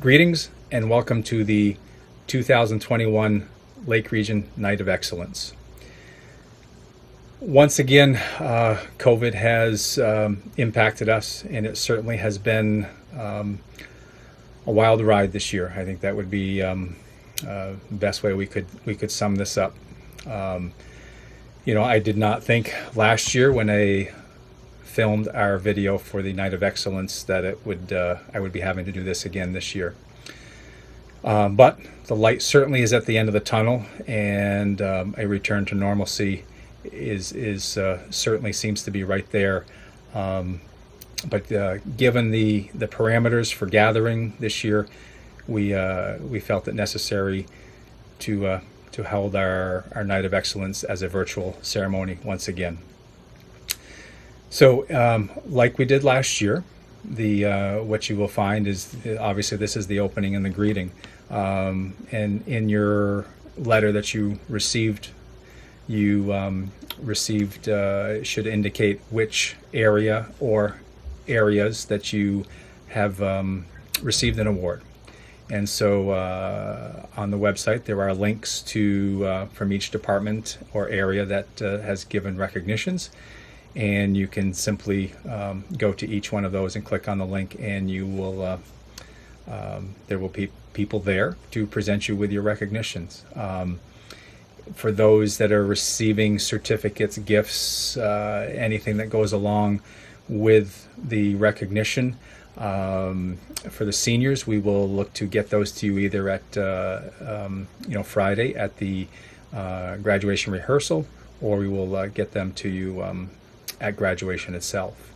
Greetings and welcome to the 2021 Lake Region Night of Excellence. Once again, COVID has impacted us, and it certainly has been a wild ride this year. I think that would be the best way we could sum this up. I did not think last year when I filmed our video for the Night of Excellence that I would be having to do this again this year. But the light certainly is at the end of the tunnel, and a return to normalcy is certainly seems to be right there. But given the parameters for gathering this year, we felt it necessary to hold our Night of Excellence as a virtual ceremony once again. So, like we did last year, what you will find is obviously this is the opening and the greeting, and in your letter that you received, should indicate which area or areas that you have received an award. And so on the website there are links to from each department or area that has given recognitions. And you can simply go to each one of those and click on the link, and you will there will be people there to present you with your recognitions. For those that are receiving certificates, gifts, anything that goes along with the recognition, for the seniors, we will look to get those to you either at Friday at the graduation rehearsal, or we will get them to you at graduation itself.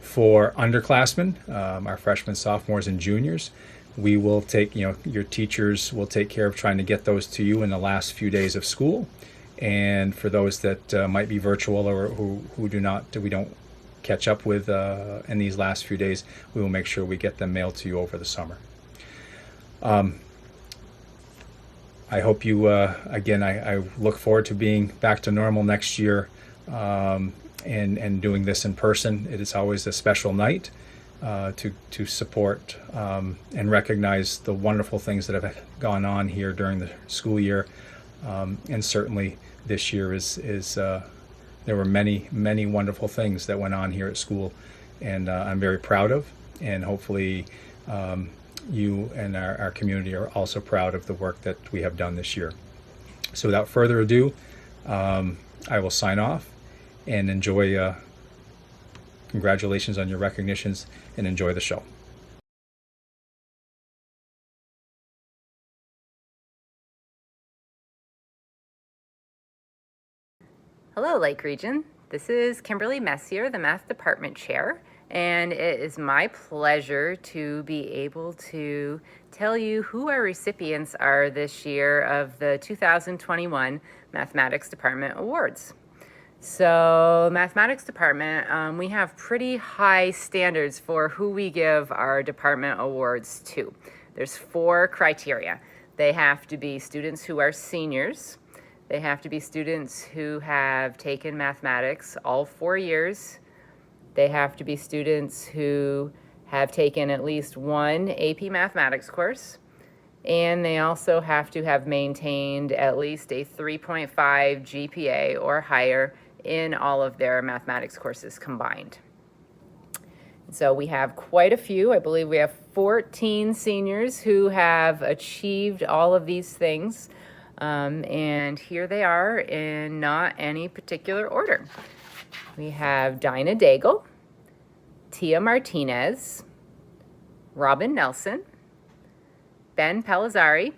For underclassmen, our freshmen, sophomores, and juniors, we will take, your teachers will take care of trying to get those to you in the last few days of school. And for those that might be virtual or who we don't catch up with in these last few days, we will make sure we get them mailed to you over the summer. I hope you, again, I look forward to being back to normal next year. And doing this in person. It is always a special night to support and recognize the wonderful things that have gone on here during the school year. And certainly this year there were many wonderful things that went on here at school, and I'm very proud of, and hopefully you and our community are also proud of the work that we have done this year. So without further ado, I will sign off. And enjoy, congratulations on your recognitions, and enjoy the show. Hello, Lake Region. This is Kimberly Messier, the Math Department Chair, and it is my pleasure to be able to tell you who our recipients are this year of the 2021 Mathematics Department Awards. So Mathematics Department, we have pretty high standards for who we give our department awards to. There's 4 criteria. They have to be students who are seniors. They have to be students who have taken mathematics all 4 years. They have to be students who have taken at least one AP mathematics course. And they also have to have maintained at least a 3.5 GPA or higher in all of their mathematics courses combined. So we have quite a few. I believe we have 14 seniors who have achieved all of these things. And here they are in not any particular order. We have Dinah Daigle, Tia Martinez, Robin Nelson, Ben Pellizzari,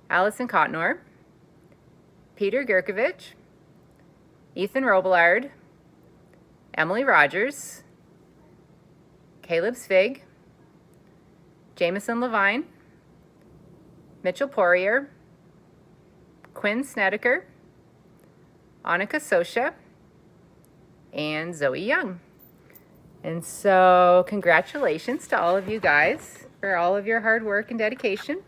Allison Cotnor, Peter Gurkovich, Ethan Robillard, Emily Rogers, Caleb Svig, Jameson Levine, Mitchell Poirier, Quinn Snedeker, Annika Sosha, and Zoe Young. And so congratulations to all of you guys for all of your hard work and dedication.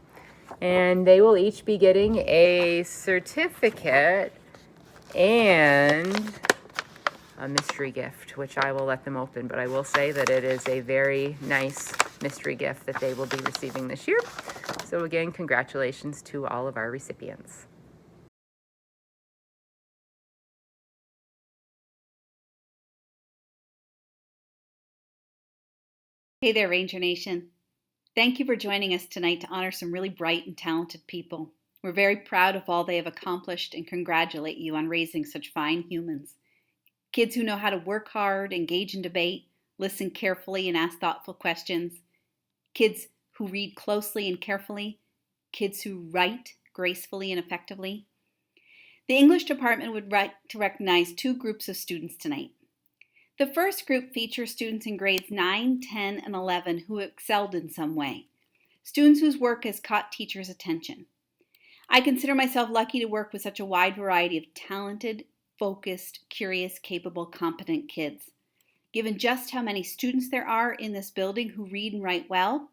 And they will each be getting a certificate and a mystery gift, which I will let them open. But I will say that it is a very nice mystery gift that they will be receiving this year. So again, congratulations to all of our recipients. Hey there, Ranger Nation. Thank you for joining us tonight to honor some really bright and talented people. We're very proud of all they have accomplished and congratulate you on raising such fine humans. Kids who know how to work hard, engage in debate, listen carefully, and ask thoughtful questions. Kids who read closely and carefully. Kids who write gracefully and effectively. The English department would like to recognize two groups of students tonight. The first group features students in grades 9, 10, and 11 who excelled in some way. Students whose work has caught teachers' attention. I consider myself lucky to work with such a wide variety of talented, focused, curious, capable, competent kids. Given just how many students there are in this building who read and write well,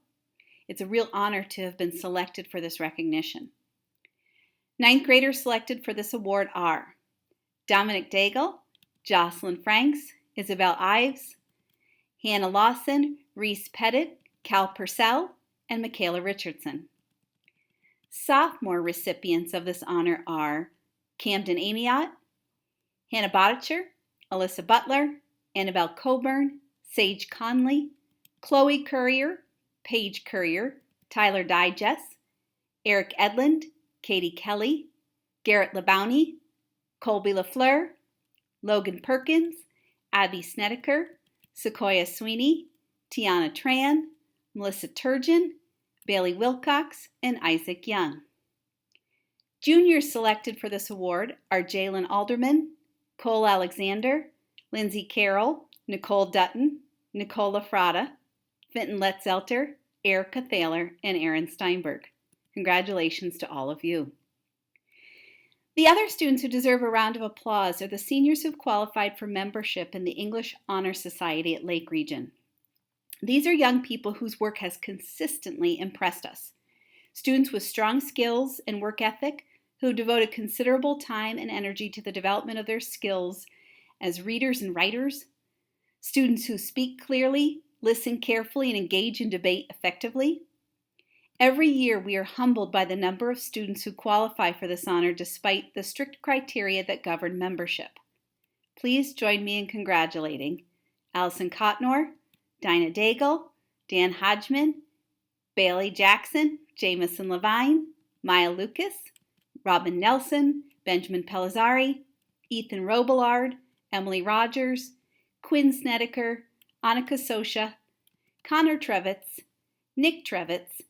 it's a real honor to have been selected for this recognition. Ninth graders selected for this award are Dominic Daigle, Jocelyn Franks, Isabel Ives, Hannah Lawson, Reese Pettit, Cal Purcell, and Michaela Richardson. Sophomore recipients of this honor are Camden Amiot, Hannah Bodicher, Alyssa Butler, Annabelle Coburn, Sage Conley, Chloe Courier, Paige Courier, Tyler Digest, Eric Edlund, Katie Kelly, Garrett LeBounty, Colby LaFleur, Logan Perkins, Abby Snedeker, Sequoia Sweeney, Tiana Tran, Melissa Turgeon, Bailey Wilcox, and Isaac Young. Juniors selected for this award are Jalen Alderman, Cole Alexander, Lindsay Carroll, Nicole Dutton, Nicola Frada, Fenton Letzelter, Erica Thaler, and Aaron Steinberg. Congratulations to all of you. The other students who deserve a round of applause are the seniors who've qualified for membership in the English Honor Society at Lake Region. These are young people whose work has consistently impressed us. Students with strong skills and work ethic who devoted considerable time and energy to the development of their skills as readers and writers. Students who speak clearly, listen carefully, and engage in debate effectively. Every year, we are humbled by the number of students who qualify for this honor despite the strict criteria that govern membership. Please join me in congratulating Allison Cotnor, Dinah Daigle, Dan Hodgeman, Bailey Jackson, Jamison Levine, Maya Lucas, Robin Nelson, Benjamin Pellizzari, Ethan Robillard, Emily Rogers, Quinn Snedeker, Annika Sosha, Connor Trevitz, Nick Trevitz,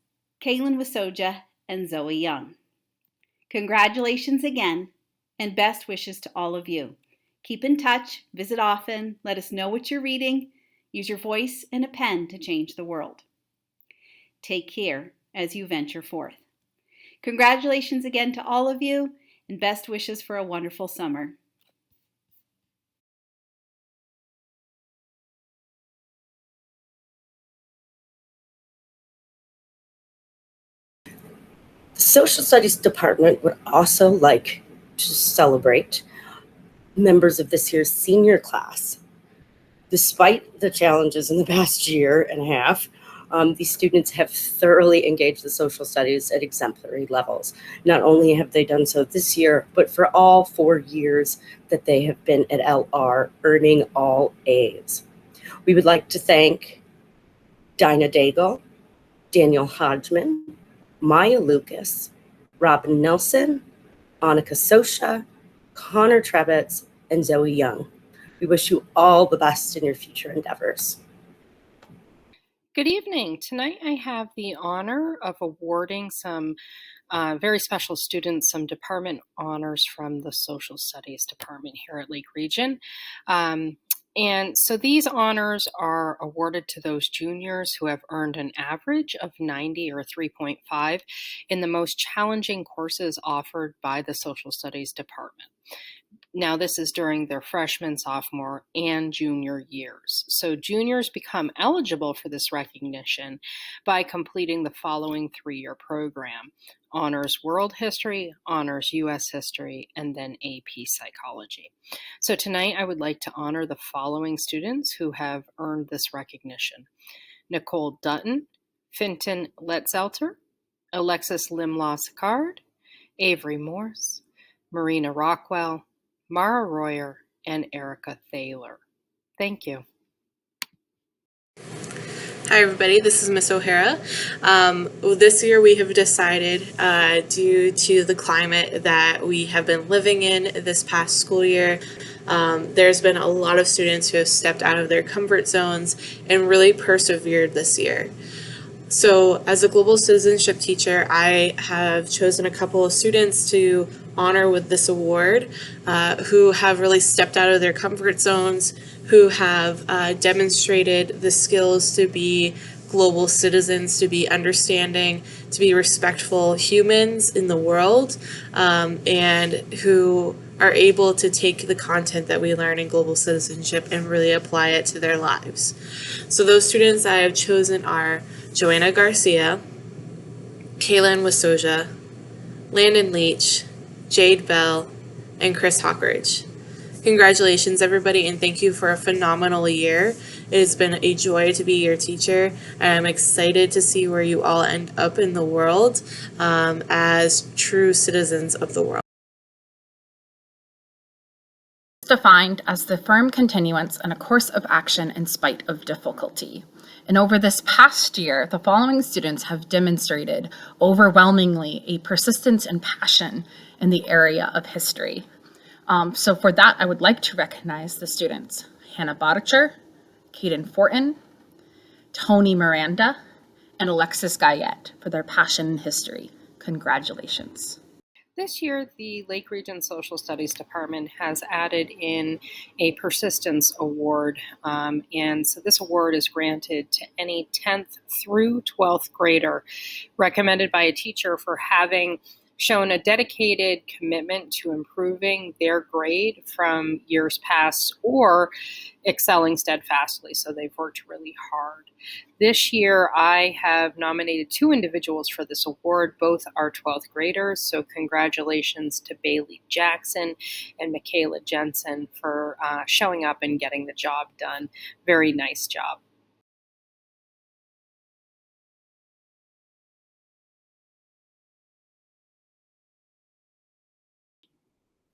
Kaylin Wasoja, and Zoe Young. Congratulations again, and best wishes to all of you. Keep in touch, visit often, let us know what you're reading, use your voice and a pen to change the world. Take care as you venture forth. Congratulations again to all of you, and best wishes for a wonderful summer. The Social Studies Department would also like to celebrate members of this year's senior class. Despite the challenges in the past year and a half, these students have thoroughly engaged the social studies at exemplary levels. Not only have they done so this year, but for all 4 years that they have been at LR, earning all A's. We would like to thank Dinah Daigle, Daniel Hodgeman, Maya Lucas, Robin Nelson, Annika Sosha, Connor Trevitz, and Zoe Young. We wish you all the best in your future endeavors. Good evening. Tonight I have the honor of awarding some very special students some department honors from the Social Studies Department here at Lake Region. And so these honors are awarded to those juniors who have earned an average of 90 or 3.5 in the most challenging courses offered by the Social Studies Department. Now, this is during their freshman, sophomore, and junior years. So juniors become eligible for this recognition by completing the following 3-year program: Honors World History, Honors US History, and then AP Psychology. So tonight I would like to honor the following students who have earned this recognition: Nicole Dutton, Finton Letzelter, Alexis Limlaw-Sicard, Avery Morse, Marina Rockwell, Mara Royer, and Erica Thaler. Thank you. Hi everybody, this is Miss O'Hara. This year we have decided, due to the climate that we have been living in this past school year, there's been a lot of students who have stepped out of their comfort zones and really persevered this year. So as a global citizenship teacher, I have chosen a couple of students to honor with this award who have really stepped out of their comfort zones, who have demonstrated the skills to be global citizens, to be understanding, to be respectful humans in the world, and who are able to take the content that we learn in global citizenship and really apply it to their lives. So those students I have chosen are Joanna Garcia, Kaylin Wasoja, Landon Leach, Jade Bell, and Chris Hawkridge. Congratulations, everybody, and thank you for a phenomenal year. It has been a joy to be your teacher, and I'm excited to see where you all end up in the world as true citizens of the world. Defined as the firm continuance and a course of action in spite of difficulty. And over this past year, the following students have demonstrated overwhelmingly a persistence and passion in the area of history. So for that, I would like to recognize the students: Hannah Bodicher, Kaden Fortin, Tony Miranda, and Alexis Guyette for their passion in history. Congratulations. This year, the Lake Region Social Studies Department has added in a persistence award, and so this award is granted to any 10th through 12th grader recommended by a teacher for having shown a dedicated commitment to improving their grade from years past or excelling steadfastly. So they've worked really hard. This year, I have nominated 2 individuals for this award. Both are 12th graders. So congratulations to Bailey Jackson and Michaela Jensen for showing up and getting the job done. Very nice job.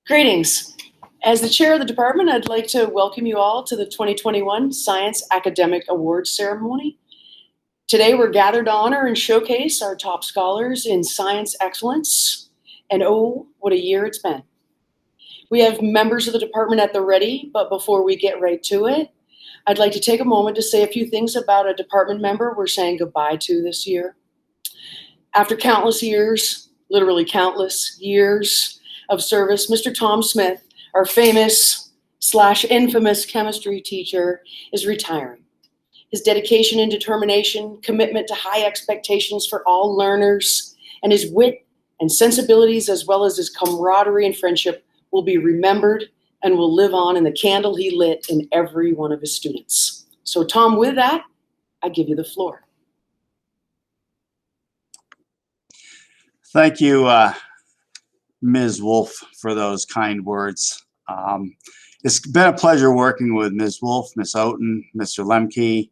Greetings. As the chair of the department, I'd like to welcome you all to the 2021 Science Academic Awards ceremony. Today, we're gathered to honor and showcase our top scholars in science excellence. And oh, what a year it's been. We have members of the department at the ready, but before we get right to it, I'd like to take a moment to say a few things about a department member we're saying goodbye to this year. After countless years, literally countless years of service, Mr. Tom Smith, our famous/infamous chemistry teacher, is retiring. His dedication and determination, commitment to high expectations for all learners, and his wit and sensibilities, as well as his camaraderie and friendship, will be remembered and will live on in the candle he lit in every one of his students. So Tom, with that, I give you the floor. Thank you, Ms. Wolf, for those kind words. It's been a pleasure working with Ms. Wolf, Ms. Outen, Mr. Lemke,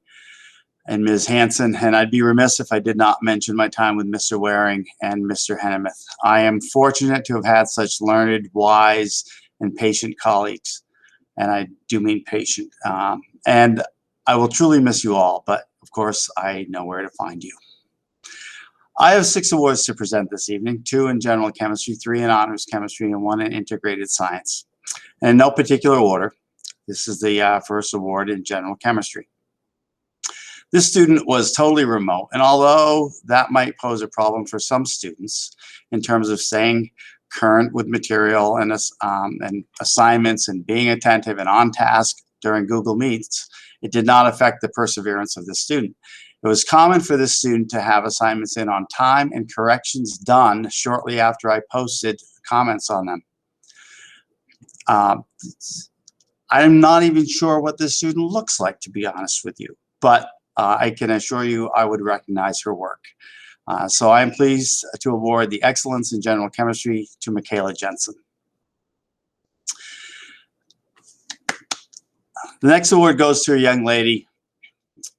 and Ms. Hanson, and I'd be remiss if I did not mention my time with Mr. Waring and Mr. Hennemeth. I am fortunate to have had such learned, wise, and patient colleagues, and I do mean patient. And I will truly miss you all, but of course, I know where to find you. I have 6 awards to present this evening, 2 in general chemistry, 3 in honors chemistry, and 1 in integrated science. And in no particular order, this is the first award in general chemistry. This student was totally remote, and although that might pose a problem for some students in terms of staying current with material and assignments and being attentive and on task during Google Meets, it did not affect the perseverance of the student. It was common for this student to have assignments in on time and corrections done shortly after I posted comments on them. I'm not even sure what this student looks like, to be honest with you, but I can assure you I would recognize her work. So I am pleased to award the Excellence in General Chemistry to Michaela Jensen. The next award goes to a young lady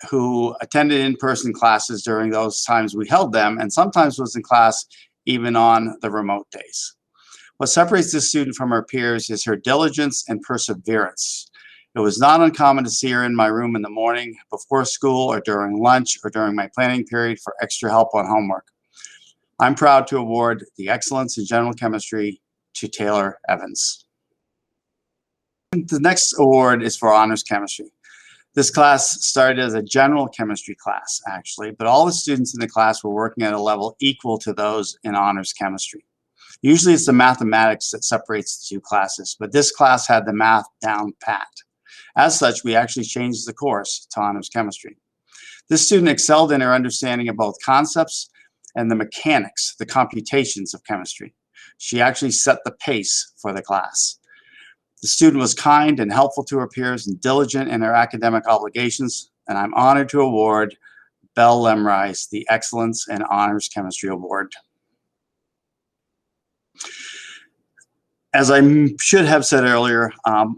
who attended in-person classes during those times we held them, and sometimes was in class even on the remote days. What separates this student from her peers is her diligence and perseverance. It was not uncommon to see her in my room in the morning, before school, or during lunch, or during my planning period for extra help on homework. I'm proud to award the Excellence in General Chemistry to Taylor Evans. The next award is for honors chemistry. This class started as a general chemistry class, actually, but all the students in the class were working at a level equal to those in honors chemistry. Usually it's the mathematics that separates the two classes, but this class had the math down pat. As such, we actually changed the course to honors chemistry. This student excelled in her understanding of both concepts and the mechanics, the computations of chemistry. She actually set the pace for the class. The student was kind and helpful to her peers and diligent in her academic obligations, and I'm honored to award Belle Lemrise the Excellence in Honors Chemistry Award. As I should have said earlier,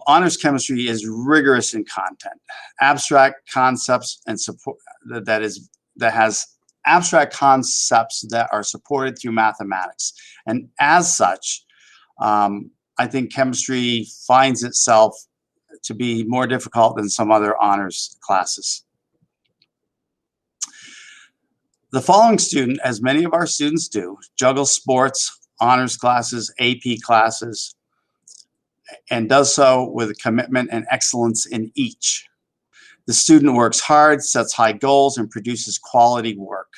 honors chemistry is rigorous in content, abstract concepts, and support that has abstract concepts that are supported through mathematics. And as such, I think chemistry finds itself to be more difficult than some other honors classes. The following student, as many of our students do, juggles sports, honors classes, AP classes, and does so with commitment and excellence in each. The student works hard, sets high goals, and produces quality work.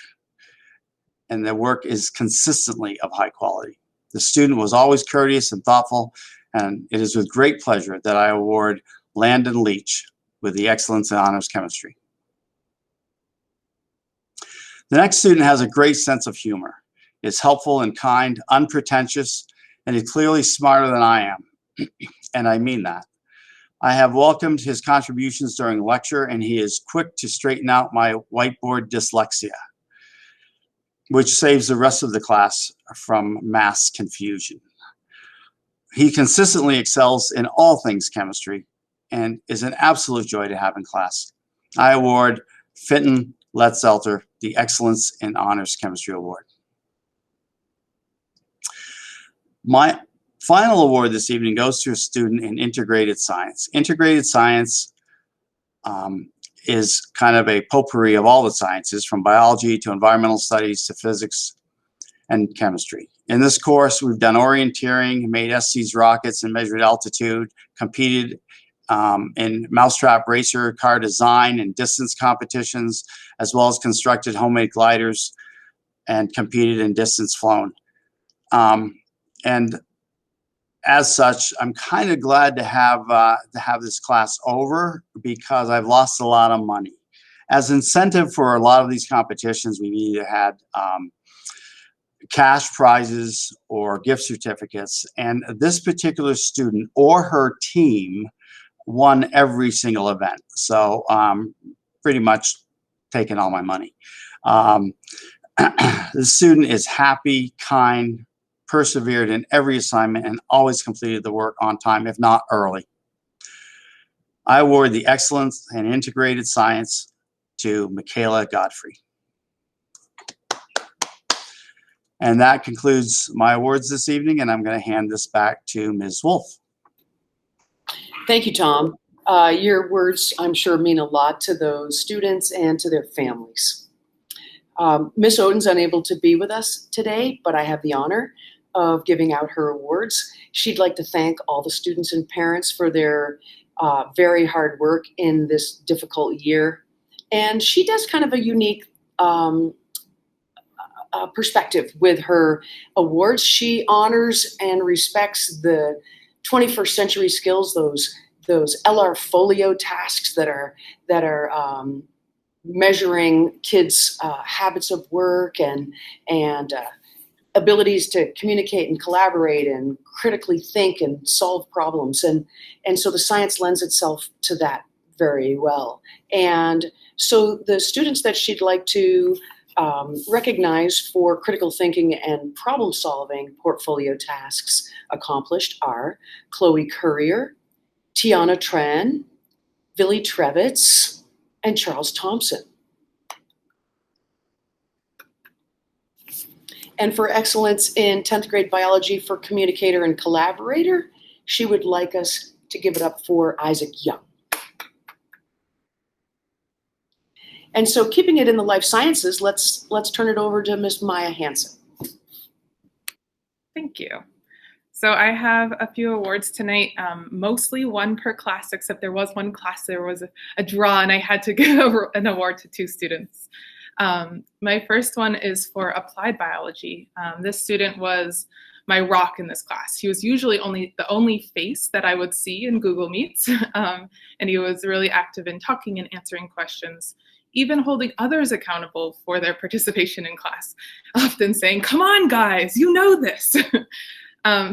And the work is consistently of high quality. The student was always courteous and thoughtful, and it is with great pleasure that I award Landon Leach with the Excellence in Honors Chemistry. The next student has a great sense of humor, is helpful and kind, unpretentious, and is clearly smarter than I am, and I mean that. I have welcomed his contributions during lecture, and he is quick to straighten out my whiteboard dyslexia, which saves the rest of the class from mass confusion. He consistently excels in all things chemistry and is an absolute joy to have in class. I award Finton Letzelter the Excellence in Honors Chemistry Award. My final award this evening goes to a student in integrated science. Integrated science is kind of a potpourri of all the sciences, from biology to environmental studies to physics and chemistry. In this course, we've done orienteering, made SC's rockets and measured altitude, competed in mousetrap racer car design and distance competitions, as well as constructed homemade gliders and competed in distance flown. And as such, I'm kind of glad to have this class over, because I've lost a lot of money. As incentive for a lot of these competitions, we've either had cash prizes or gift certificates, and this particular student or her team won every single event. So pretty much taking all my money. The student is happy, kind, persevered in every assignment, and always completed the work on time, if not early. I award the Excellence in Integrated Science to Michaela Godfrey. And that concludes my awards this evening, and I'm going to hand this back to Ms. Wolf. Thank you, Tom. Your words, I'm sure, mean a lot to those students and to their families. Ms. Oden's unable to be with us today, but I have the honor of giving out her awards. She'd like to thank all the students and parents for their very hard work in this difficult year. And she does kind of a unique perspective with her awards. She honors and respects the 21st century skills, those LR folio tasks that are measuring kids' habits of work and abilities to communicate and collaborate and critically think and solve problems. And so the science lends itself to that very well. And so the students that she'd like to Recognized for critical thinking and problem-solving portfolio tasks accomplished are Chloe Courier, Tiana Tran, Billy Trevitz, and Charles Thompson. And for excellence in 10th grade biology for communicator and collaborator, she would like us to give it up for Isaac Young. And so keeping it in the life sciences, let's turn it over to Ms. Maya Hansen. Thank you. So I have a few awards tonight, mostly one per class, except there was one class, there was a draw and I had to give an award to 2 students. My first one is for applied biology. This student was my rock in this class. He was usually the only face that I would see in Google Meets, and he was really active in talking and answering questions, even holding others accountable for their participation in class, often saying, "Come on, guys, you know this."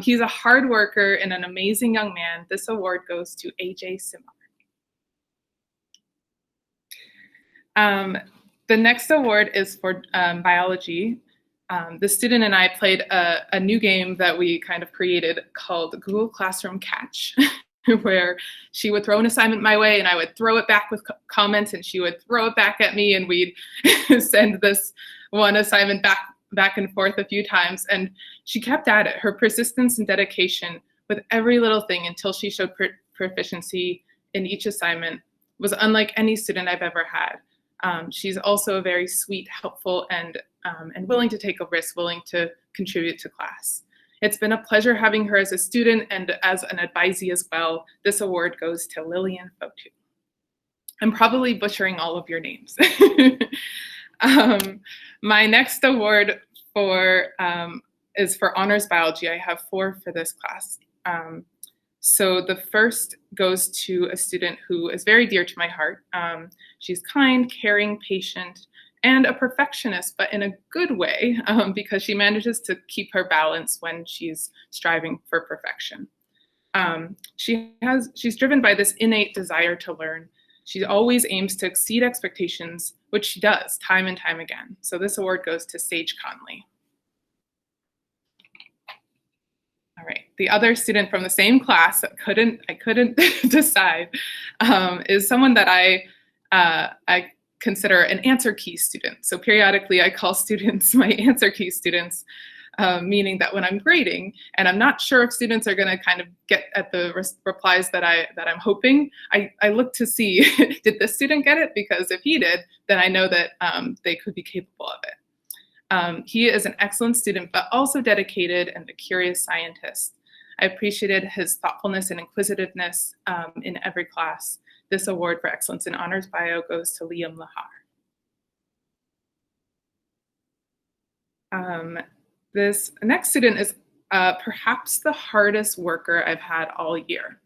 He's a hard worker and an amazing young man. This award goes to AJ Simar. The next award is for biology. The student and I played a new game that we kind of created called Google Classroom Catch, where she would throw an assignment my way and I would throw it back with comments and she would throw it back at me and we'd send this one assignment back and forth a few times. And she kept at it, her persistence and dedication with every little thing until she showed proficiency in each assignment was unlike any student I've ever had. She's also very sweet, helpful, and willing to take a risk, willing to contribute to class. It's been a pleasure having her as a student and as an advisee as well. This award goes to Lillian Fotu. I'm probably butchering all of your names. My next award is for honors biology. I have 4 for this class. So the first goes to a student who is very dear to my heart. She's kind, caring, patient, and a perfectionist, but in a good way, because she manages to keep her balance when she's striving for perfection. She's driven by this innate desire to learn. She always aims to exceed expectations, which she does time and time again. So this award goes to Sage Conley. All right, the other student from the same class, I couldn't decide, is someone that I consider an answer key student. So periodically I call students my answer key students, meaning that when I'm grading and I'm not sure if students are gonna kind of get at the replies that I'm hoping, I look to see, did this student get it? Because if he did, then I know that they could be capable of it. He is an excellent student, but also dedicated and a curious scientist. I appreciated his thoughtfulness and inquisitiveness in every class. This award for excellence in honors bio goes to Liam Lahar. This next student is perhaps the hardest worker I've had all year.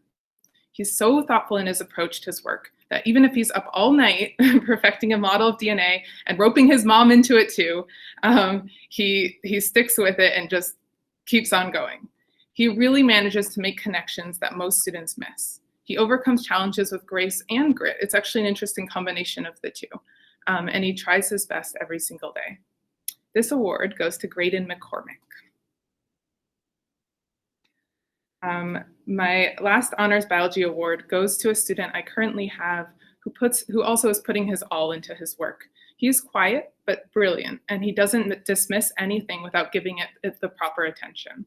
He's so thoughtful in his approach to his work that even if he's up all night perfecting a model of DNA and roping his mom into it too, he sticks with it and just keeps on going. He really manages to make connections that most students miss. He overcomes challenges with grace and grit. It's actually an interesting combination of the two. And he tries his best every single day. This award goes to Graydon McCormick. My last honors biology award goes to a student I currently have who also is putting his all into his work. He's quiet but brilliant, and he doesn't dismiss anything without giving it the proper attention.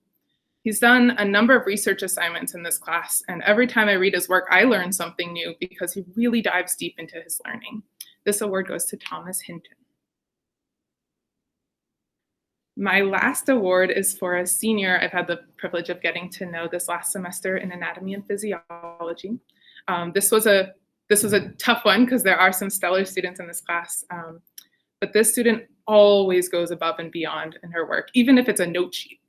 He's done a number of research assignments in this class, and every time I read his work, I learn something new because he really dives deep into his learning. This award goes to Thomas Hinton. My last award is for a senior I've had the privilege of getting to know this last semester in anatomy and physiology. This was a tough one because there are some stellar students in this class, but this student always goes above and beyond in her work, even if it's a note sheet.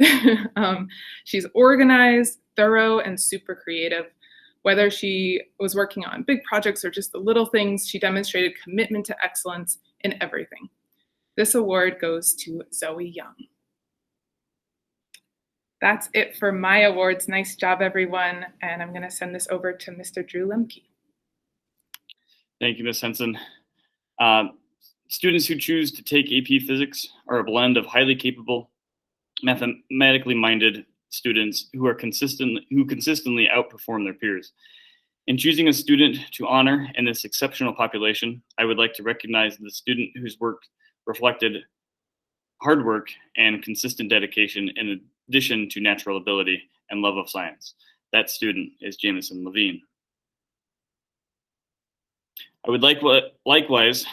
She's organized, thorough, and super creative. Whether she was working on big projects or just the little things, she demonstrated commitment to excellence in everything. This award goes to Zoe Young. That's it for my awards. Nice job, everyone. And I'm going to send this over to Mr. Drew Lemke. Thank you, Ms. Henson. Students who choose to take AP Physics are a blend of highly capable, mathematically minded students who consistently outperform their peers. In choosing a student to honor in this exceptional population, I would like to recognize the student whose work reflected hard work and consistent dedication in addition to natural ability and love of science. That student is Jamison Levine. I would likewise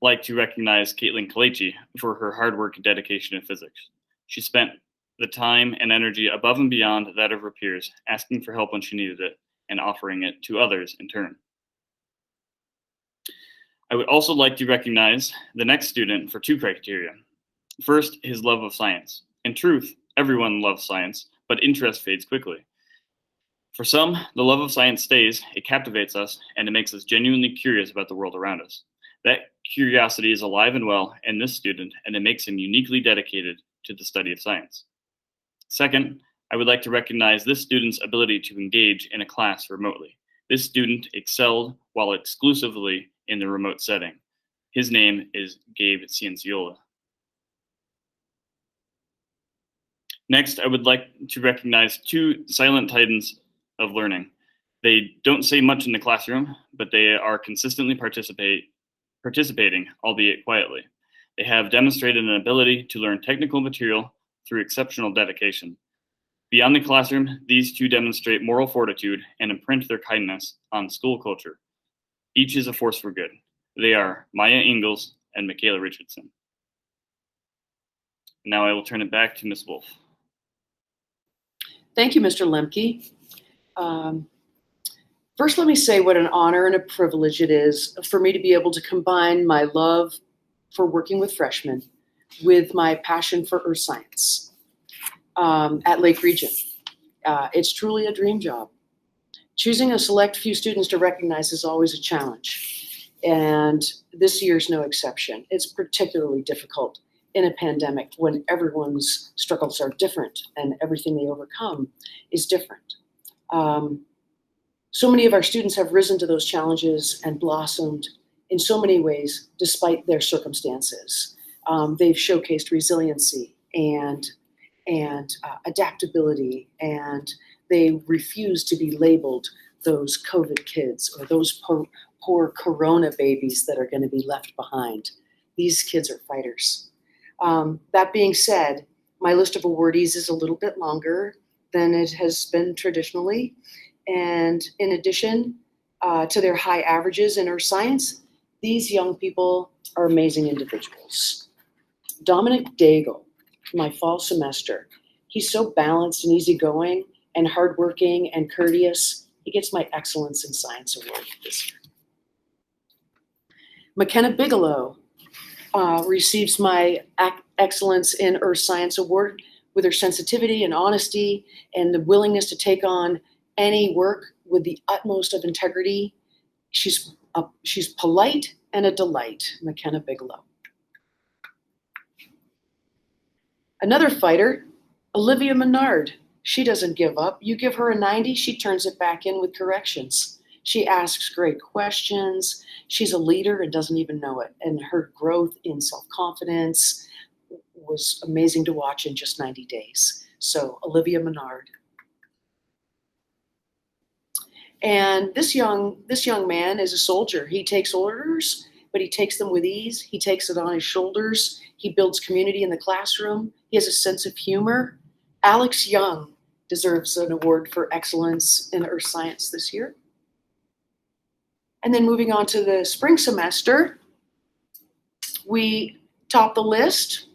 like to recognize Caitlin Kalechi for her hard work and dedication in physics. She spent the time and energy above and beyond that of her peers, asking for help when she needed it and offering it to others in turn. I would also like to recognize the next student for 2 criteria. First, his love of science. In truth, everyone loves science, but interest fades quickly. For some, the love of science stays, it captivates us, and it makes us genuinely curious about the world around us. That curiosity is alive and well in this student, and it makes him uniquely dedicated to the study of science. Second, I would like to recognize this student's ability to engage in a class remotely. This student excelled while exclusively in the remote setting. His name is Gabe Cienciola. Next, I would like to recognize 2 silent titans of learning. They don't say much in the classroom, but they are consistently participating, albeit quietly. They have demonstrated an ability to learn technical material through exceptional dedication. Beyond the classroom, these 2 demonstrate moral fortitude and imprint their kindness on school culture. Each is a force for good. They are Maya Ingalls and Michaela Richardson. Now I will turn it back to Ms. Wolf. Thank you, Mr. Lemke. First, let me say what an honor and a privilege it is for me to be able to combine my love for working with freshmen with my passion for earth science at Lake Region. It's truly a dream job. Choosing a select few students to recognize is always a challenge, and this year's no exception. It's particularly difficult in a pandemic when everyone's struggles are different and everything they overcome is different. So many of our students have risen to those challenges and blossomed in so many ways despite their circumstances. They've showcased resiliency and adaptability, and they refuse to be labeled those COVID kids or those poor Corona babies that are going to be left behind. These kids are fighters. That being said, my list of awardees is a little bit longer than it has been traditionally. And in addition to their high averages in earth science, these young people are amazing individuals. Dominic Daigle, my fall semester, he's so balanced and easygoing and hardworking and courteous. He gets my Excellence in Science Award this year. McKenna Bigelow receives my Excellence in Earth Science Award with her sensitivity and honesty and the willingness to take on any work with the utmost of integrity. She's polite and a delight, McKenna Bigelow. Another fighter, Olivia Menard. She doesn't give up. You give her a 90, she turns it back in with corrections. She asks great questions. She's a leader and doesn't even know it. And her growth in self-confidence was amazing to watch in just 90 days. So Olivia Menard. And this young man is a soldier. He takes orders, but he takes them with ease. He takes it on his shoulders. He builds community in the classroom. He has a sense of humor. Alex Young deserves an award for excellence in earth science this year. And then moving on to the spring semester, we top the list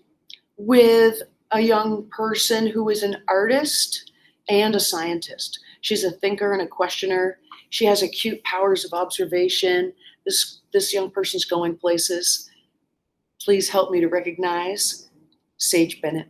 with a young person who is an artist and a scientist. She's a thinker and a questioner. She has acute powers of observation. This young person's going places. Please help me to recognize Sage Bennett.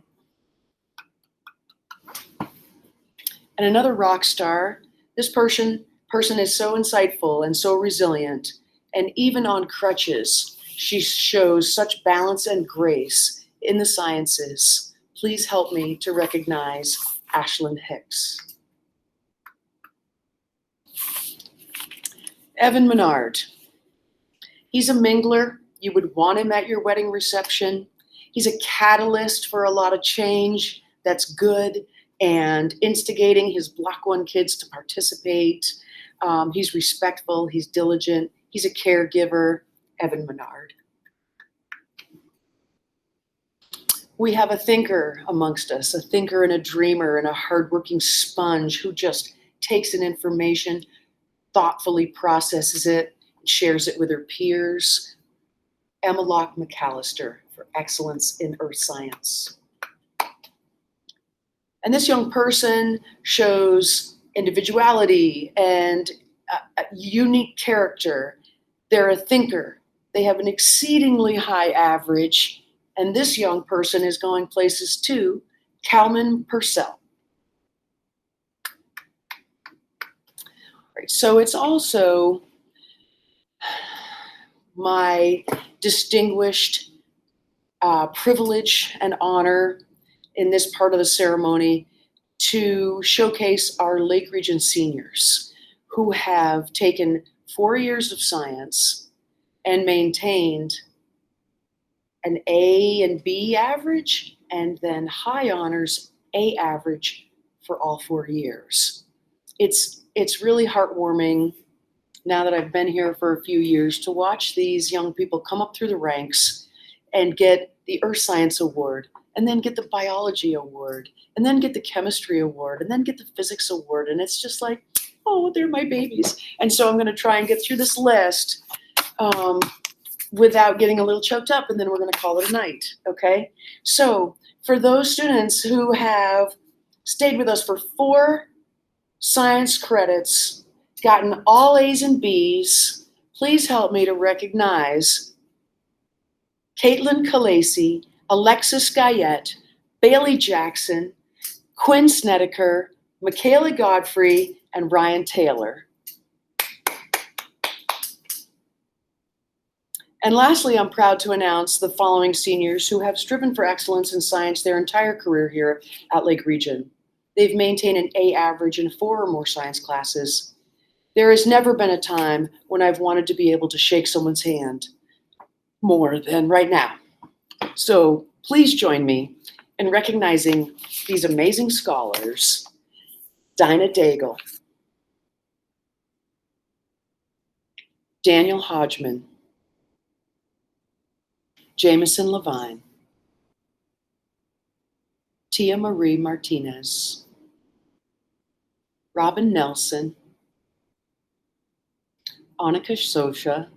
And another rock star, this person is so insightful and so resilient, and even on crutches, she shows such balance and grace in the sciences. Please help me to recognize Ashlyn Hicks. Evan Menard. He's a mingler, You would want him at your wedding reception. He's a catalyst for a lot of change that's good and instigating his Block 1 kids to participate. He's respectful, he's diligent, he's a caregiver. Evan Menard. We have a thinker amongst us, a thinker and a dreamer and a hardworking sponge who just takes in information, thoughtfully processes it, and shares it with her peers. Emma Locke McAllister for excellence in earth science. And this young person shows individuality and a unique character. They're a thinker. They have an exceedingly high average. And this young person is going places too, Calman Purcell. Right, so it's also my distinguished privilege and honor in this part of the ceremony to showcase our Lake Region seniors who have taken 4 years of science and maintained an A and B average, and then high honors A average for all 4 years. It's really heartwarming now that I've been here for a few years to watch these young people come up through the ranks and get the Earth Science Award, and then get the Biology Award, and then get the Chemistry Award, and then get the Physics Award. And it's just like, oh, they're my babies. And so I'm going to try and get through this list without getting a little choked up, and then we're going to call it a night, okay? So for those students who have stayed with us for 4 science credits, gotten all A's and B's, please help me to recognize Caitlin Calasi, Alexis Guyette, Bailey Jackson, Quinn Snedeker, Michaela Godfrey, and Ryan Taylor. And lastly, I'm proud to announce the following seniors who have striven for excellence in science their entire career here at Lake Region. They've maintained an A average in 4 or more science classes. There has never been a time when I've wanted to be able to shake someone's hand more than right now. So please join me in recognizing these amazing scholars: Dinah Daigle, Daniel Hodgeman, Jameson Levine, Tia Marie Martinez, Robin Nelson, Annika Sosha,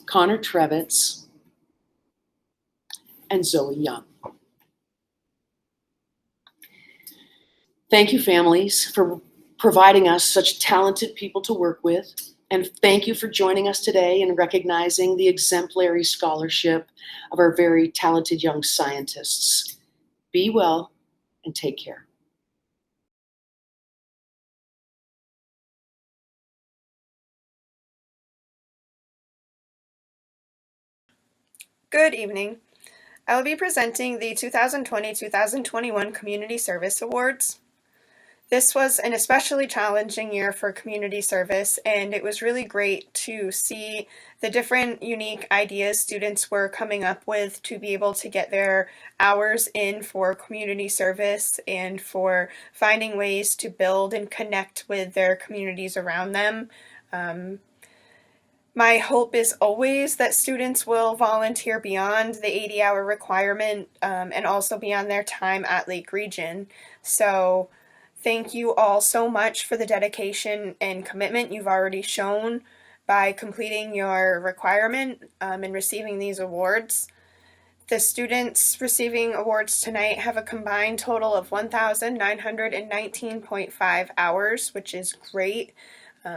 Connor Trevitz, and Zoe Young. Thank you, families, for providing us such talented people to work with. And thank you for joining us today and recognizing the exemplary scholarship of our very talented young scientists. Be well and take care. Good evening. I will be presenting the 2020-2021 Community Service Awards. This was an especially challenging year for community service, and it was really great to see the different unique ideas students were coming up with to be able to get their hours in for community service and for finding ways to build and connect with their communities around them. My hope is always that students will volunteer beyond the 80-hour requirement and also beyond their time at Lake Region. So thank you all so much for the dedication and commitment you've already shown by completing your requirement and receiving these awards. The students receiving awards tonight have a combined total of 1,919.5 hours, which is great.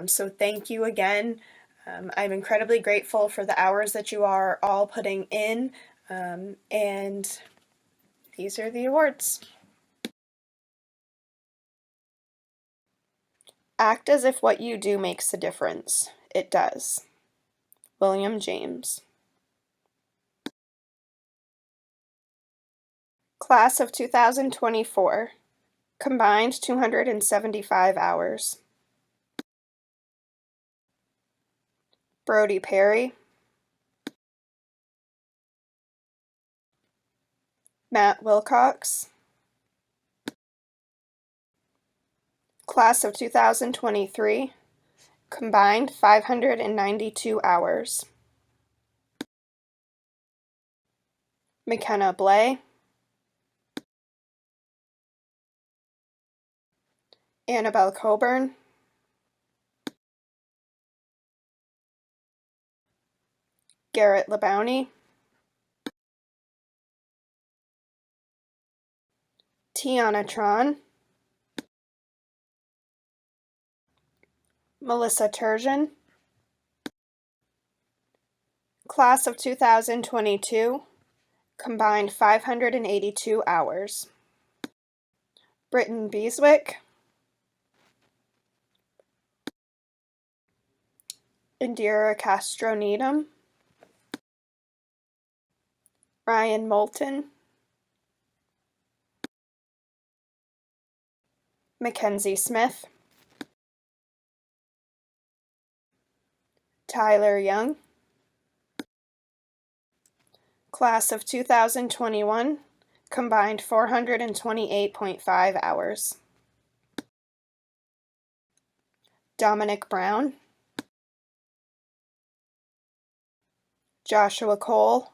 So thank you again. I'm incredibly grateful for the hours that you are all putting in, and these are the awards. Act as if what you do makes a difference. It does. William James. Class of 2024. Combined 275 hours. Brody Perry, Matt Wilcox. Class of 2023, combined 592 hours. McKenna Blay. Annabelle Coburn. Garrett Labounty. Tiana Tron. Melissa Turgeon. Class of 2022, combined 582 hours. Britton Beeswick. Indira Castro Needham. Ryan Moulton. Mackenzie Smith. Tyler Young. Class of 2021, combined 428.5 hours. Dominic Brown. Joshua Cole.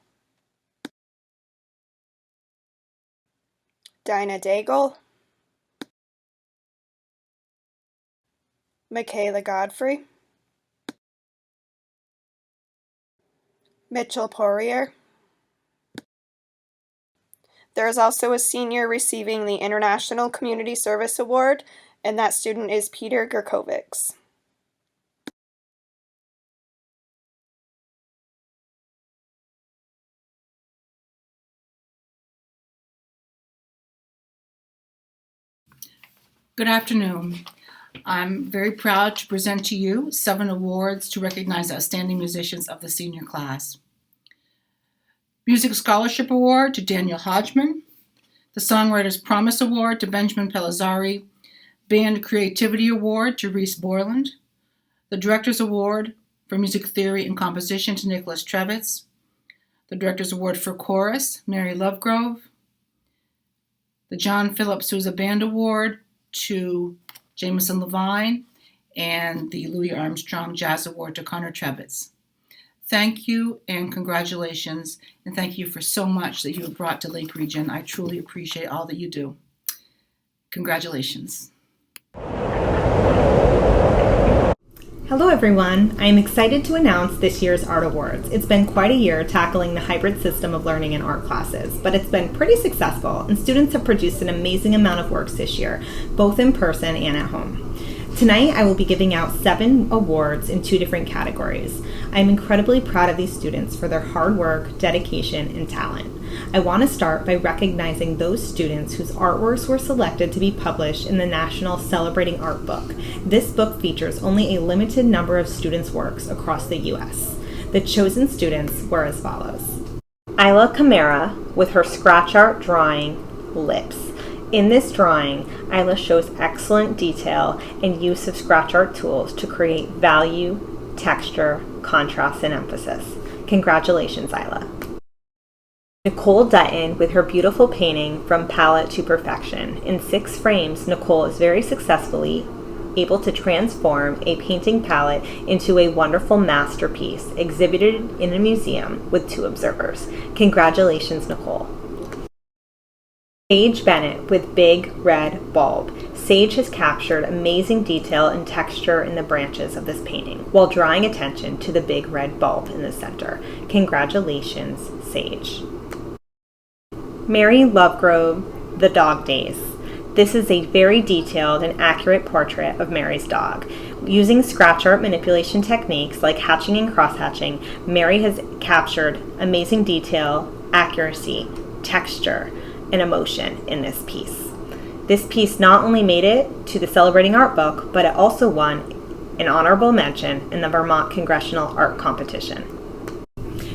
Dinah Daigle. Michaela Godfrey. Mitchell Poirier. There is also a senior receiving the International Community Service Award, and that student is Peter Gerkovics. Good afternoon. I'm very proud to present to you 7 awards to recognize outstanding musicians of the senior class. Music Scholarship Award to Daniel Hodgeman, the Songwriters Promise Award to Benjamin Pellizzari, Band Creativity Award to Reese Borland, the Director's Award for Music Theory and Composition to Nicholas Trevitz, the Director's Award for Chorus, Mary Lovegrove, the John Philip Sousa Band Award to Jameson Levine, and the Louis Armstrong Jazz Award to Connor Trevitz. Thank you and congratulations, and thank you for so much that you have brought to Lake Region. I truly appreciate all that you do. Congratulations. Hello everyone, I am excited to announce this year's Art Awards. It's been quite a year tackling the hybrid system of learning in art classes, but it's been pretty successful and students have produced an amazing amount of works this year, both in person and at home. Tonight I will be giving out 7 awards in 2 different categories. I am incredibly proud of these students for their hard work, dedication, and talent. I want to start by recognizing those students whose artworks were selected to be published in the National Celebrating Art Book. This book features only a limited number of students' works across the U.S. The chosen students were as follows. Isla Camara with her scratch art drawing, Lips. In this drawing, Isla shows excellent detail and use of scratch art tools to create value, texture, contrast, and emphasis. Congratulations, Isla. Nicole Dutton with her beautiful painting From Palette to Perfection. In 6 frames, Nicole is very successfully able to transform a painting palette into a wonderful masterpiece exhibited in a museum with 2 observers. Congratulations, Nicole. Sage Bennett with Big Red Bulb. Sage has captured amazing detail and texture in the branches of this painting while drawing attention to the big red bulb in the center. Congratulations, Sage. Mary Lovegrove, The Dog Days. This is a very detailed and accurate portrait of Mary's dog. Using scratch art manipulation techniques like hatching and cross-hatching, Mary has captured amazing detail, accuracy, texture, and emotion in this piece. This piece not only made it to the Celebrating Art Book, but it also won an honorable mention in the Vermont Congressional Art Competition.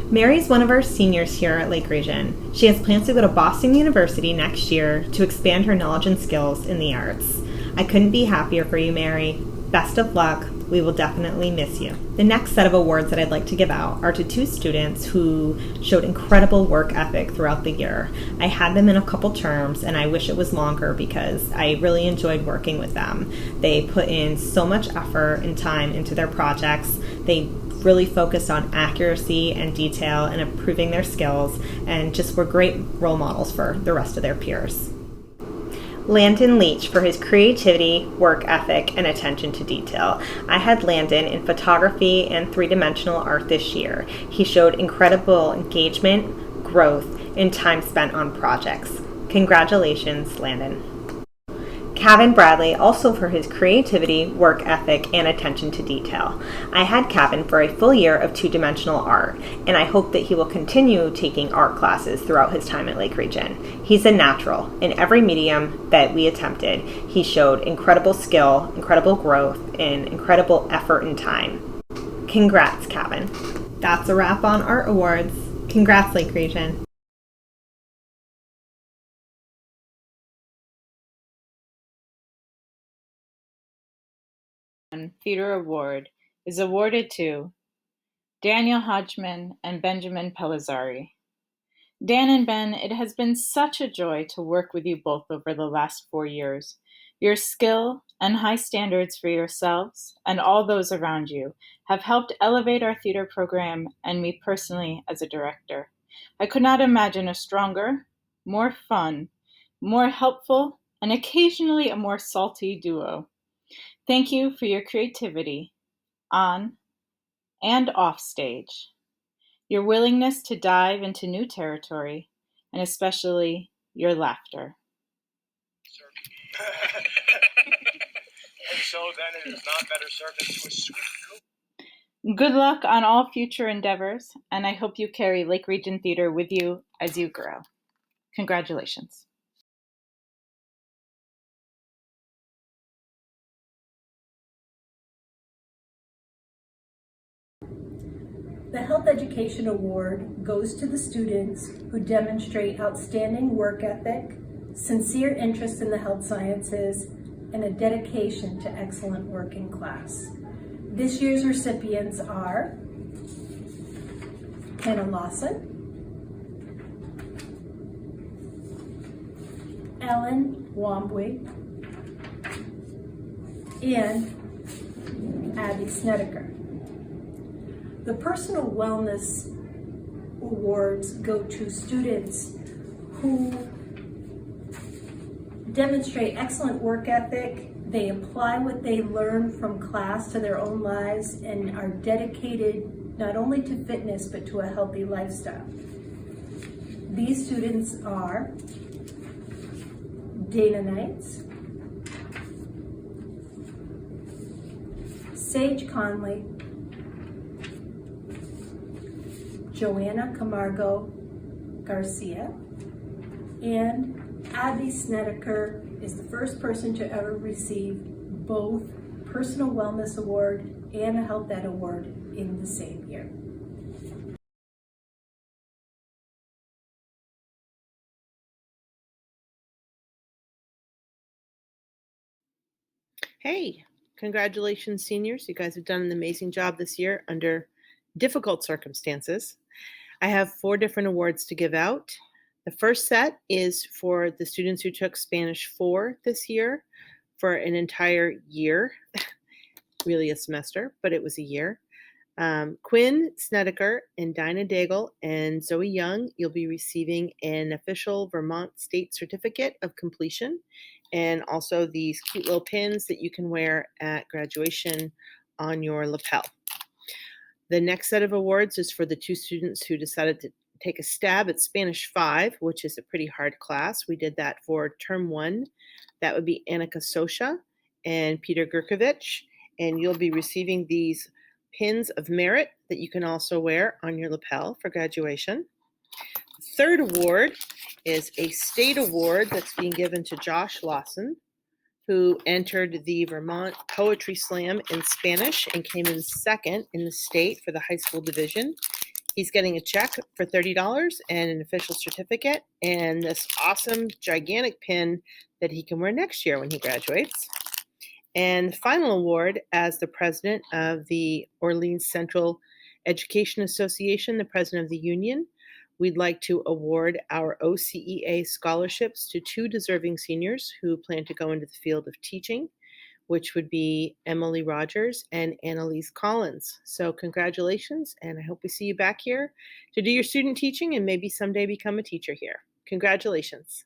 Mary is one of our seniors here at Lake Region. She has plans to go to Boston University next year to expand her knowledge and skills in the arts. I couldn't be happier for you, Mary. Best of luck. We will definitely miss you. The next set of awards that I'd like to give out are to 2 students who showed incredible work ethic throughout the year. I had them in a couple terms, and I wish it was longer because I really enjoyed working with them. They put in so much effort and time into their projects. They really focused on accuracy and detail and improving their skills, and just were great role models for the rest of their peers. Landon Leach for his creativity, work ethic, and attention to detail. I had Landon in photography and 3-dimensional art this year. He showed incredible engagement, growth, and time spent on projects. Congratulations, Landon. Kevin Bradley, also for his creativity, work ethic, and attention to detail. I had Kevin for a full year of 2-dimensional art, and I hope that he will continue taking art classes throughout his time at Lake Region. He's a natural in every medium that we attempted. He showed incredible skill, incredible growth, and incredible effort and time. Congrats, Kevin. That's a wrap on Art Awards. Congrats, Lake Region. Theater Award is awarded to Daniel Hodgeman and Benjamin Pellizzari. Dan and Ben, it has been such a joy to work with you both over the last 4 years. Your skill and high standards for yourselves and all those around you have helped elevate our theater program and me personally as a director. I could not imagine a stronger, more fun, more helpful, and occasionally a more salty duo. Thank you for your creativity, on and off stage, your willingness to dive into new territory, and especially your laughter. And so then it is not better served into a sweet goat. Good luck on all future endeavors, and I hope you carry Lake Region Theater with you as you grow. Congratulations. The Health Education Award goes to the students who demonstrate outstanding work ethic, sincere interest in the health sciences, and a dedication to excellent work in class. This year's recipients are Hannah Lawson, Ellen Wombwe, and Abby Snedeker. The Personal Wellness Awards go to students who demonstrate excellent work ethic. They apply what they learn from class to their own lives and are dedicated not only to fitness but to a healthy lifestyle. These students are Dana Knights, Sage Conley, Joanna Camargo Garcia, and Abby Snedeker is the first person to ever receive both Personal Wellness Award and a Health Ed Award in the same year. Hey, congratulations, seniors. You guys have done an amazing job this year under difficult circumstances. I have 4 different awards to give out. The first set is for the students who took Spanish 4 this year for an entire year. Really a semester, but it was a year. Quinn Snedeker and Dinah Daigle and Zoe Young, you'll be receiving an official Vermont State Certificate of Completion and also these cute little pins that you can wear at graduation on your lapel. The next set of awards is for the 2 students who decided to take a stab at Spanish 5, which is a pretty hard class. We did that for term 1. That would be Annika Sosha and Peter Gurkovich. And you'll be receiving these pins of merit that you can also wear on your lapel for graduation. The third award is a state award that's being given to Josh Lawson, who entered the Vermont Poetry Slam in Spanish and came in second in the state for the high school division. He's getting a check for $30 and an official certificate and this awesome gigantic pin that he can wear next year when he graduates. And the final award, as the president of the Orleans Central Education Association, the president of the union, we'd like to award our OCEA scholarships to two deserving seniors who plan to go into the field of teaching, which would be Emily Rogers and Annalise Collins. So congratulations, and I hope we see you back here to do your student teaching and maybe someday become a teacher here. Congratulations.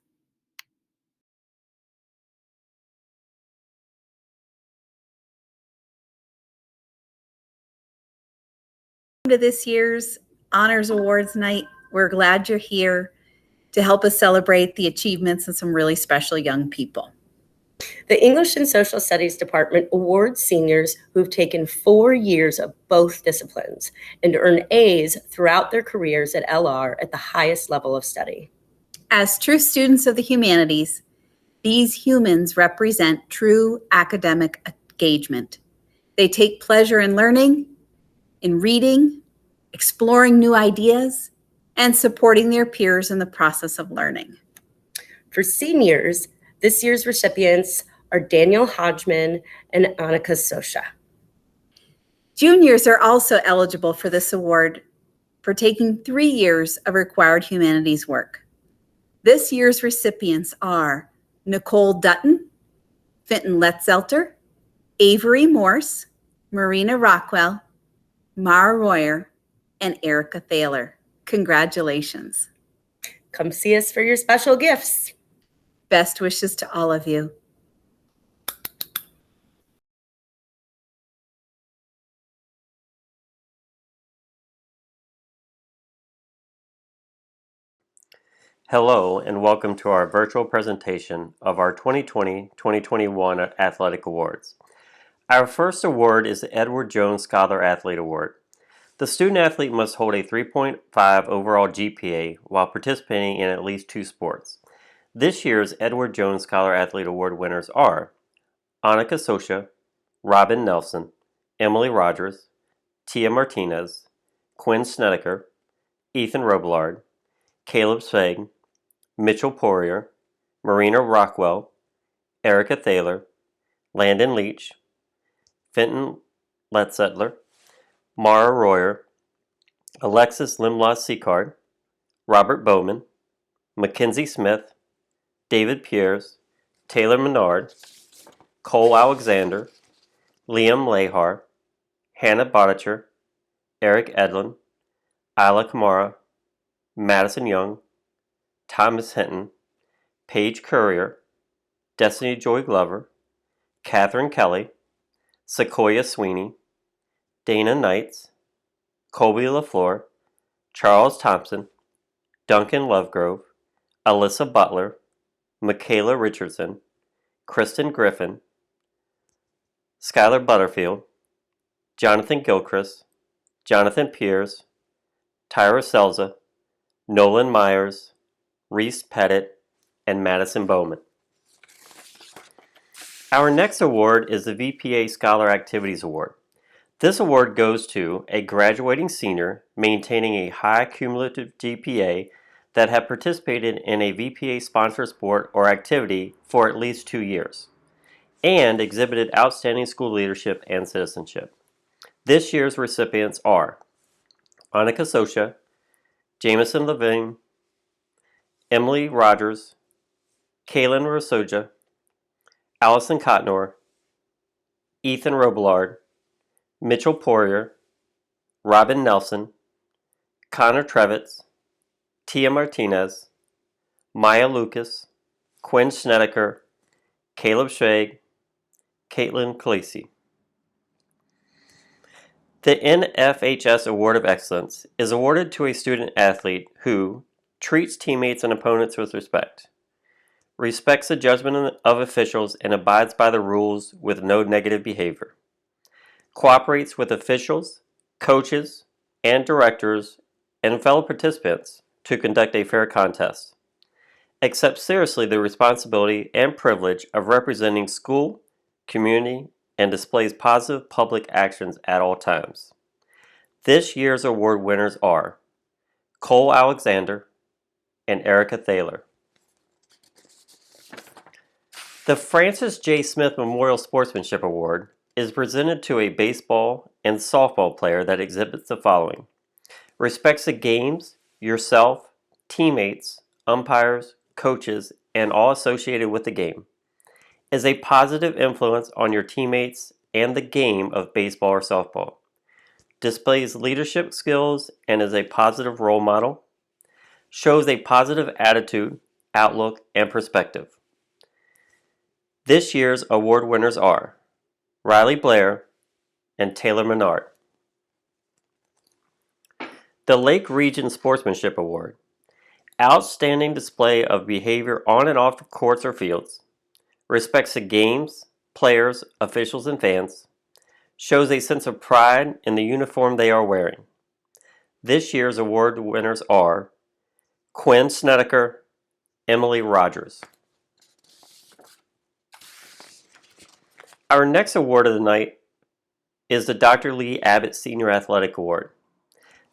To this year's Honors Awards night. We're glad you're here to help us celebrate the achievements of some really special young people. The English and Social Studies Department awards seniors who've taken 4 years of both disciplines and earn A's throughout their careers at LR at the highest level of study. As true students of the humanities, these humans represent true academic engagement. They take pleasure in learning, in reading, exploring new ideas, and supporting their peers in the process of learning. For seniors, this year's recipients are Daniel Hodgeman and Annika Sosha. Juniors are also eligible for this award for taking 3 years of required humanities work. This year's recipients are Nicole Dutton, Finton Letzelter, Avery Morse, Marina Rockwell, Mara Royer, and Erica Thaler. Congratulations. Come see us for your special gifts. Best wishes to all of you. Hello, and welcome to our virtual presentation of our 2020-2021 Athletic Awards. Our first award is the Edward Jones Scholar Athlete Award. The student athlete must hold a 3.5 overall GPA while participating in at least 2 sports. This year's Edward Jones Scholar Athlete Award winners are Annika Sosha, Robin Nelson, Emily Rogers, Tia Martinez, Quinn Snedeker, Ethan Robillard, Caleb Sveg, Mitchell Poirier, Marina Rockwell, Erica Thaler, Landon Leach, Finton Letzettler, Mara Royer, Alexis Limlaw-Sicard, Robert Bowman, Mackenzie Smith, David Piers, Taylor Menard, Cole Alexander, Liam Lehar, Hannah Bodicher, Eric Edlin, Isla Kamara, Madison Young, Thomas Hinton, Paige Courier, Destiny Joy Glover, Catherine Kelly, Sequoia Sweeney, Dana Knights, Colby LaFleur, Charles Thompson, Duncan Lovegrove, Alyssa Butler, Michaela Richardson, Kristen Griffin, Skylar Butterfield, Jonathan Gilchrist, Jonathan Piers, Tyra Selza, Nolan Myers, Reese Pettit, and Madison Bowman. Our next award is the VPA Scholar Activities Award. This award goes to a graduating senior maintaining a high cumulative GPA that have participated in a VPA sponsored sport or activity for at least 2 years and exhibited outstanding school leadership and citizenship. This year's recipients are Annika Sosha, Jameson Levine, Emily Rogers, Kaylin Rosoja, Allison Cotnor, Ethan Robillard, Mitchell Poirier, Robin Nelson, Connor Trevitz, Tia Martinez, Maya Lucas, Quinn Snedeker, Caleb Schwag, Caitlin Khaleesi. The NFHS Award of Excellence is awarded to a student athlete who treats teammates and opponents with respect, respects the judgment of officials and abides by the rules with no negative behavior, cooperates with officials, coaches, and directors and fellow participants to conduct a fair contest, accepts seriously the responsibility and privilege of representing school, community, and displays positive public actions at all times. This year's award winners are Cole Alexander and Erica Thaler. The Francis J. Smith Memorial Sportsmanship Award is presented to a baseball and softball player that exhibits the following: respects the games, yourself, teammates, umpires, coaches, and all associated with the game, is a positive influence on your teammates and the game of baseball or softball, displays leadership skills and is a positive role model, shows a positive attitude, outlook, and perspective. This year's award winners are Riley Blair and Taylor Menard. The Lake Region Sportsmanship Award: outstanding display of behavior on and off courts or fields, respects the games, players, officials, and fans, shows a sense of pride in the uniform they are wearing. This year's award winners are Quinn Snedeker, Emily Rogers. Our next award of the night is the Dr. Lee Abbott Senior Athletic Award.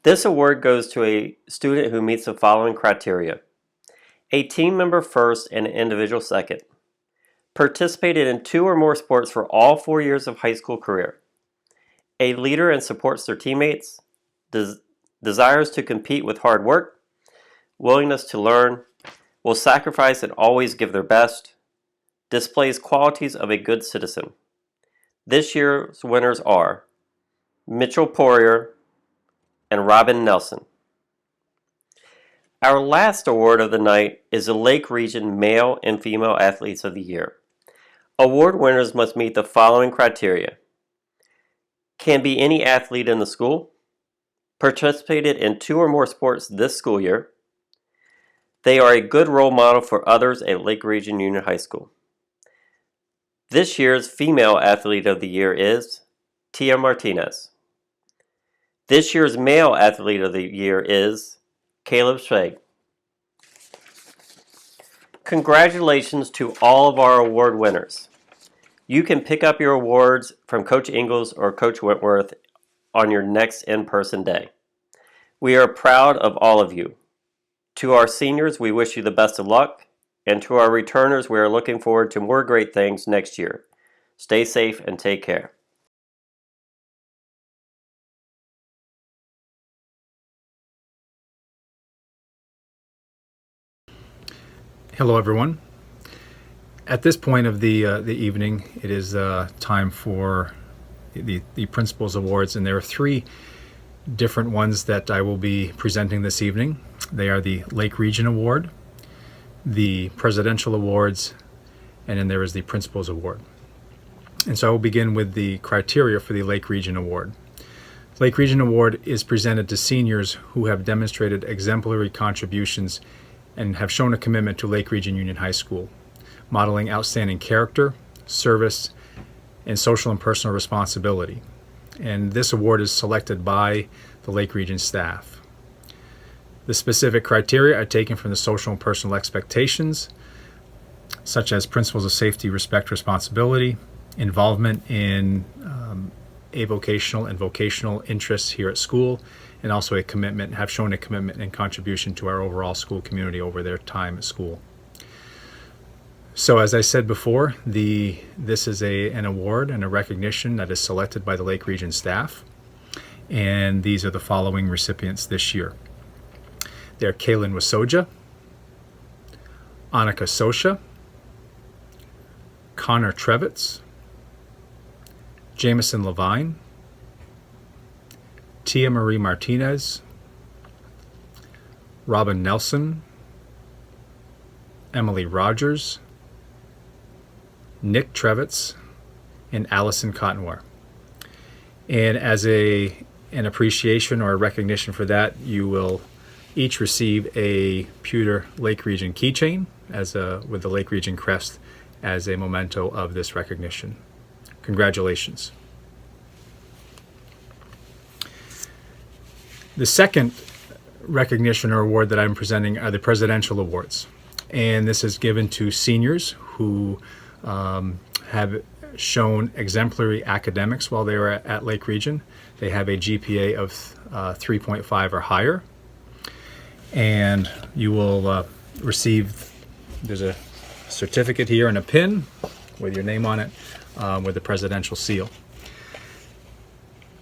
This award goes to a student who meets the following criteria: a team member first and an individual second, participated in 2 or more sports for all 4 years of high school career, a leader and supports their teammates, desires to compete with hard work, willingness to learn, will sacrifice and always give their best, displays qualities of a good citizen. This year's winners are Mitchell Poirier and Robin Nelson. Our last award of the night is the Lake Region Male and Female Athletes of the Year. Award winners must meet the following criteria: can be any athlete in the school, participated in 2 or more sports this school year, they are a good role model for others at Lake Region Union High School. This year's Female Athlete of the Year is Tia Martinez. This year's Male Athlete of the Year is Caleb Schweg. Congratulations to all of our award winners. You can pick up your awards from Coach Ingalls or Coach Wentworth on your next in-person day. We are proud of all of you. To our seniors, we wish you the best of luck, and to our returners, we are looking forward to more great things next year. Stay safe and take care. Hello, everyone. At this point of the evening, it is time for the Principals Awards, and there are 3 different ones that I will be presenting this evening. They are the Lake Region Award, the Presidential Awards, and then there is the Principals Award. And so I will begin with the criteria for the Lake Region Award. The Lake Region Award is presented to seniors who have demonstrated exemplary contributions and have shown a commitment to Lake Region Union High School, modeling outstanding character, service, and social and personal responsibility. And this award is selected by the Lake Region staff. The specific criteria are taken from the social and personal expectations, such as principles of safety, respect, responsibility, involvement in avocational and vocational interests here at school, and also have shown a commitment and contribution to our overall school community over their time at school. So as I said before, this is an award and a recognition that is selected by the Lake Region staff, and these are the following recipients this year. They're Kaylin Wasoja, Annika Sosha, Connor Trevitz, Jameson Levine, Tia Marie Martinez, Robin Nelson, Emily Rogers, Nick Trevitz, and Allison Cottonware. And as an appreciation or a recognition for that, you will each receive a pewter Lake Region keychain with the Lake Region crest as a memento of this recognition. Congratulations. The second recognition or award that I'm presenting are the Presidential Awards. And this is given to seniors who have shown exemplary academics while they were at Lake Region. They have a GPA of 3.5 or higher. And you will receive, there's a certificate here and a pin with your name on it, with the presidential seal.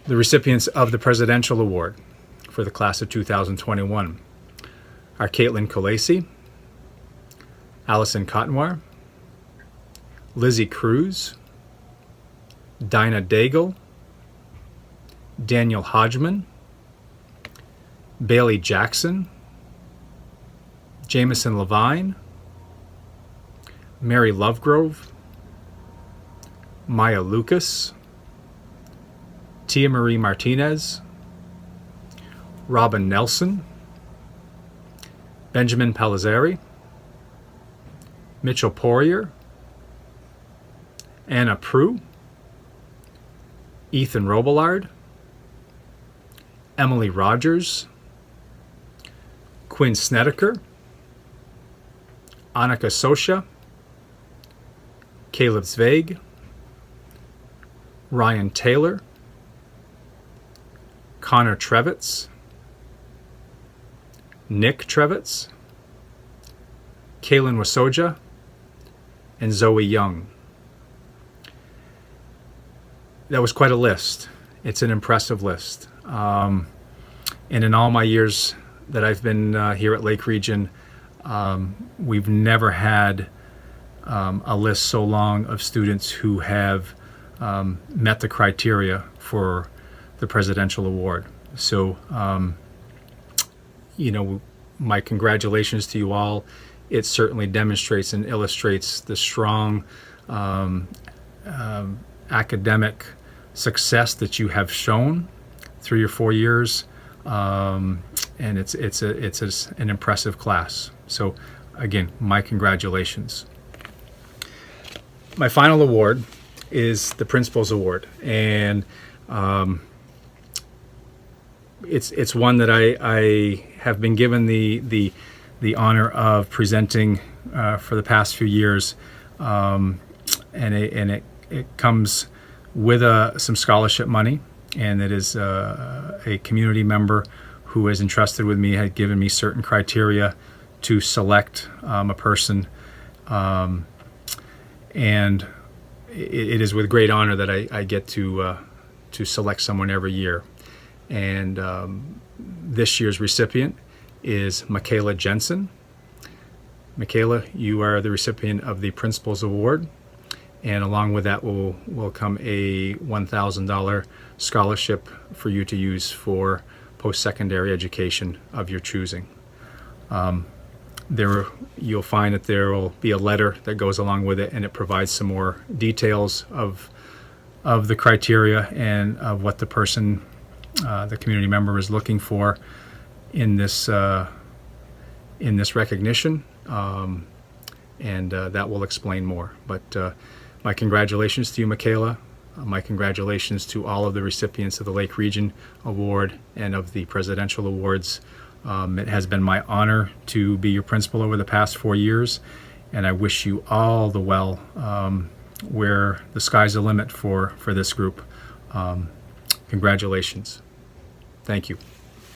The recipients of the Presidential Award for the class of 2021 are Caitlin Colasi, Allison Cottonwar, Lizzie Cruz, Dinah Daigle, Daniel Hodgeman, Bailey Jackson, Jameson Levine, Mary Lovegrove, Maya Lucas, Tia Marie Martinez, Robin Nelson, Benjamin Pellizzari, Mitchell Poirier, Anna Prue, Ethan Robillard, Emily Rogers, Quinn Snedeker, Annika Sosha, Caleb Zweig, Ryan Taylor, Connor Trevitz, Nick Trevitz, Kaylin Wasoja, and Zoe Young. That was quite a list. It's an impressive list. And in all my years that I've been here at Lake Region, we've never had a list so long of students who have met the criteria for the Presidential Award. So, my congratulations to you all. It certainly demonstrates and illustrates the strong academic success that you have shown through your 4 years, and it's an impressive class. So, again, my congratulations. My final award is the Principal's Award, and it's one that I have been given the honor of presenting for the past few years, and it comes with some scholarship money, and it is a community member who is entrusted with me, had given me certain criteria to select a person, and it is with great honor that I get to select someone every year. And this year's recipient is Michaela Jensen. Michaela, you are the recipient of the Principal's Award, and along with that will come a $1,000 scholarship for you to use for post-secondary education of your choosing. You'll find that there will be a letter that goes along with it, and it provides some more details of the criteria and of what the person, the community member, is looking for in this recognition, and that will explain more. But my congratulations to you, Michaela. My congratulations to all of the recipients of the Lake Region Award and of the Presidential Awards. It has been my honor to be your principal over the past 4 years, and I wish you all the well where the sky's the limit for this group. Congratulations. Thank you.